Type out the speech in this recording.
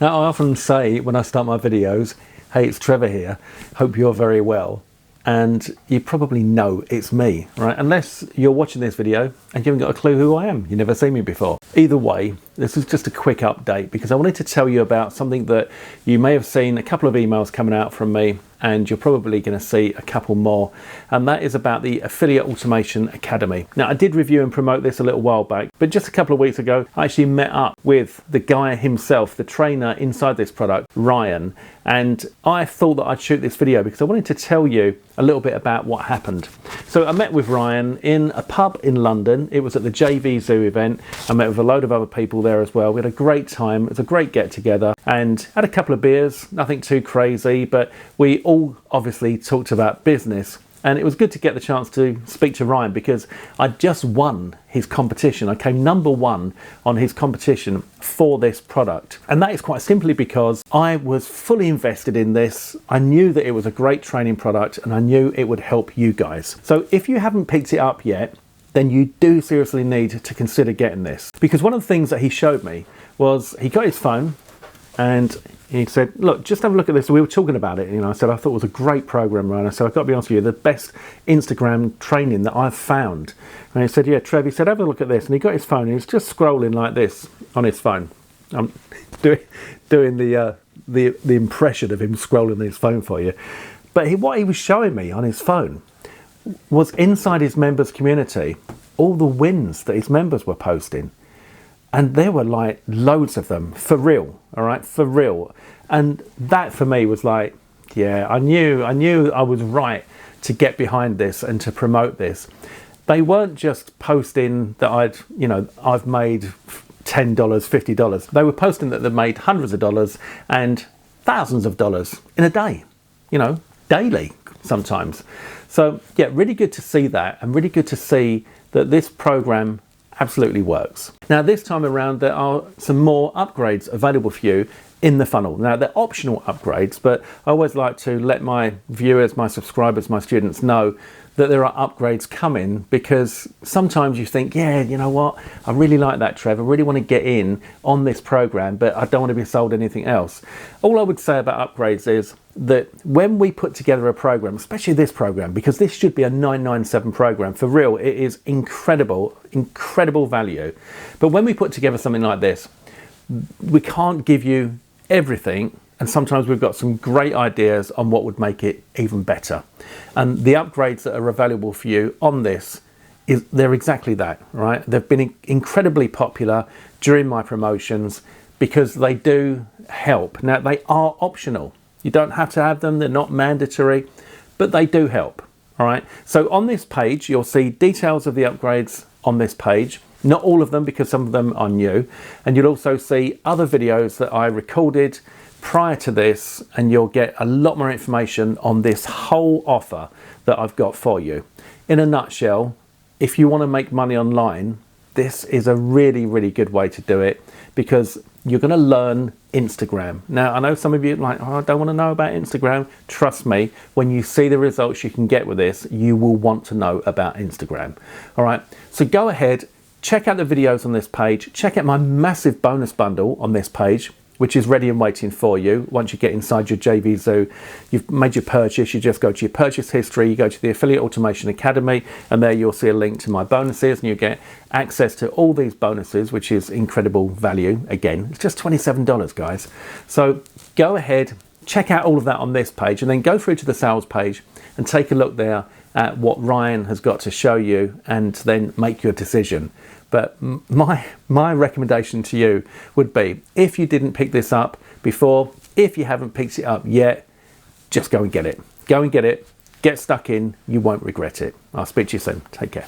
Now, I often say when I start my videos, hey, it's Trevor here, hope you're very well. And you probably know it's me, right? Unless you're watching this video and you haven't got a clue who I am. You've never seen me before. Either way, this is just a quick update because I wanted to tell you about something that you may have seen a couple of emails coming out from me, and you're probably going to see a couple more. And that is about the Affiliate Automation Academy. Now, I did review and promote this a little while back, but just a couple of weeks ago, I actually met up with the guy himself, the trainer inside this product, Ryan. And I thought that I'd shoot this video because I wanted to tell you a little bit about what happened. So I met with Ryan in a pub in London. It was at the JV Zoo event. I met with a load of other people there as well. We had a great time. It was a great get together and had a couple of beers, nothing too crazy, but we all obviously talked about business. And it was good to get the chance to speak to Ryan because I just won his competition. I came #1 on his competition for this product. And that is quite simply because I was fully invested in this. I knew that it was a great training product and I knew it would help you guys. So if you haven't picked it up yet, then you do seriously need to consider getting this. Because one of the things that he showed me was he got his phone and he said, look, just have a look at this. We were talking about it. I said, I thought it was a great program, Ryan. I said, I've got to be honest with you, the best Instagram training that I've found. And he said, yeah, Trev, he said, have a look at this. And he got his phone and he was just scrolling like this on his phone. I'm doing the impression of him scrolling on his phone for you. But what he was showing me on his phone was inside his members community, all the wins that his members were posting. And there were like loads of them, for real, all right, for real. And that for me was like, yeah, I knew I was right to get behind this and to promote this. They weren't just posting that I've made $10, $50. They were posting that they've made hundreds of dollars and thousands of dollars in a day, daily sometimes. So yeah, really good to see that and really good to see that this program absolutely works. Now this time around there are some more upgrades available for you in the funnel. Now they're optional upgrades, but I always like to let my viewers, my subscribers, my students know that there are upgrades coming because sometimes you think, yeah, you know what, I really like that, Trev, I really want to get in on this program, but I don't want to be sold anything else. All I would say about upgrades is that when we put together a program, especially this program, because this should be a 997 program, for real, it is incredible value. But when we put together something like this, we can't give you everything, and sometimes we've got some great ideas on what would make it even better. And the upgrades that are available for you on this, they're exactly that, right? They've been incredibly popular during my promotions because they do help. Now, they are optional. You don't have to have them. They're not mandatory, but they do help, all right? So on this page, you'll see details of the upgrades on this page. Not all of them because some of them are new. And you'll also see other videos that I recorded prior to this, and you'll get a lot more information on this whole offer that I've got for you. In a nutshell, if you want to make money online, this is a really, really good way to do it because you're going to learn Instagram. Now, I know some of you are like, oh, I don't want to know about Instagram. Trust me, when you see the results you can get with this, you will want to know about Instagram. All right, so go ahead, check out the videos on this page, check out my massive bonus bundle on this page, which is ready and waiting for you. Once you get inside your JV Zoo, you've made your purchase, you just go to your purchase history, you go to the Affiliate Automation Academy, and there you'll see a link to my bonuses, and you get access to all these bonuses, which is incredible value. Again, it's just $27, guys. So go ahead, check out all of that on this page, and then go through to the sales page and take a look there at what Ryan has got to show you, and then make your decision. But my recommendation to you would be, if you didn't pick this up before, if you haven't picked it up yet, just go and get it. Go and get it, get stuck in, you won't regret it. I'll speak to you soon. Take care.